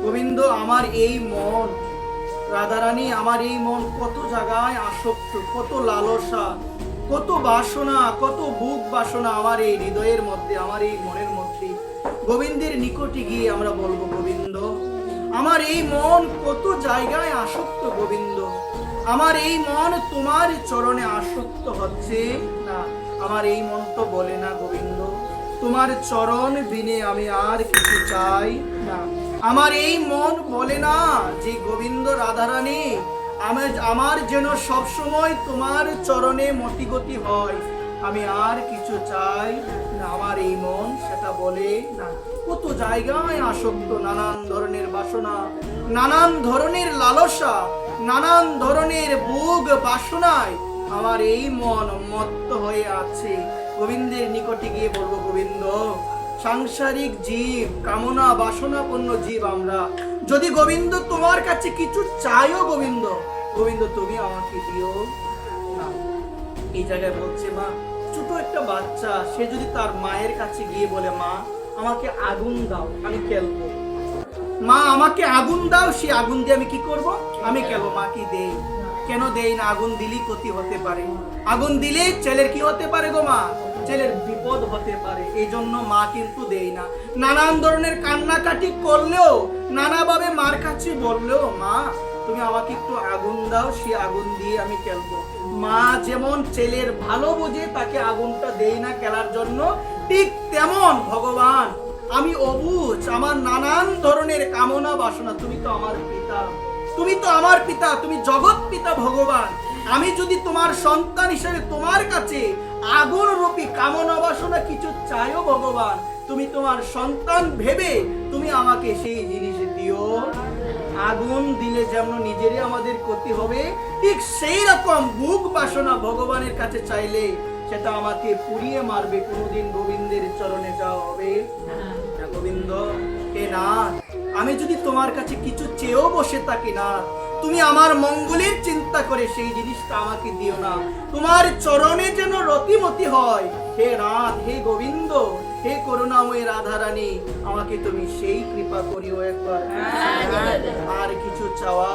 গোবিন্দ আমার এই মন, রাধারানী আমার এই মন কত জায়গায় আসক্ত, কত লালসা, কত বাসনা, কত বুক বাসনা আমার এই হৃদয়ের মধ্যে, আমার এই মনের মধ্যে। গোবিন্দের নিকটে গিয়ে আমরা বলবো, গোবিন্দ আমার এই মন কত জায়গায় আসক্ত, গোবিন্দ আমার এই মন তোমার চরণে আসক্ত হচ্ছে না। আমার এই মন তো বলে না, গোবিন্দ তোমার চরণ বিনে আমি আর কিছু চাই না। আমার এই মন বলে না যে গোবিন্দ রাধারানী আমার যেন সবসময় তোমার চরণে মতিগতি হয়, আমি আর কিছু চাই না। আমার এই মন সেটা বলে না। কত জায়গায় আসক্ত, নানান ধরনের বাসনা, নানান ধরনের লালসা, নানান ধরনের ভোগ বাসনায় আমার এই মন মত্ত হয়ে আছে। গোবিন্দের নিকটে গিয়ে বলবো, গোবিন্দ সাংসারিক জীব, কামনা বাসনাপন্ন জীব আমরা, যদি গোবিন্দ তোমার কাছে কিছু চাইও গোবিন্দ, গোবিন্দ তুমি আমাকে দিও না। এই জায়গায় বলছে মা, ছোট একটা বাচ্চা সে যদি তার মায়ের কাছে গিয়ে বলে, মা আমাকে আগুন দাও আমি খেলবো, মা আমাকে আগুন দাও, সে আগুন দিয়ে আমি কি করব, আমি খেলবো। মা কি দেই? কেন দেই না? আগুন দিলেই ক্ষতি হতে পারে, আগুন দিলে ছেলের কি হতে পারে গো মা, ছেলের বিপদ হতে পারে, এই জন্য মা কিন্তু দেই না। নানান ধরনের কান্নাকাটি করলেও, নানাভাবে মার কাছে বললেও, মা তুমি আমাকে একটু আগুন দাও, সে আগুন দিয়ে আমি খেলবো। মা যেমন ছেলের ভালো বোঝে তাকে আগুনটা দেই না খেলার জন্য, ঠিক তেমন ভগবান আমি অবুঝ, আমার নানান ধরনের কামনা বাসনা, তুমি তো আমার পিতা, তুমি তো আমার পিতা, তুমি জগৎ পিতা ভগবান। আমি যদি তোমার সন্তান হিসেবে তোমার কাছে আগুন রূপী কামনা বাসনা কিছু চাইও ভগবান, তুমি তোমার সন্তান ভেবে তুমি আমাকে সেই জিনিস দিও। আগুন দিলে যেমন নিজেরই আমাদের ক্ষতি হবে, ঠিক সেই রকম ভোগ বাসনা ভগবানের কাছে চাইলে সেটা আমাকে পুড়িয়ে মারবে, কোনোদিন গোবিন্দের চরণে যাওয়া হবে না। গোবিন্দ হে না, আমি যদি তোমার কাছে কিছু চেয়েও বসে থাকি না, তুমি আমার মঙ্গলের চিন্তা করে সেই জিনিসটা আমাকে দিও না, তোমার চরণে যেন রতিমতি হয়। হে নাথ, হে গোবিন্দ, হে করুণাময় রাধারানী, আমাকে তুমি সেই কৃপা করিও একবার। আর কিছু চাওয়া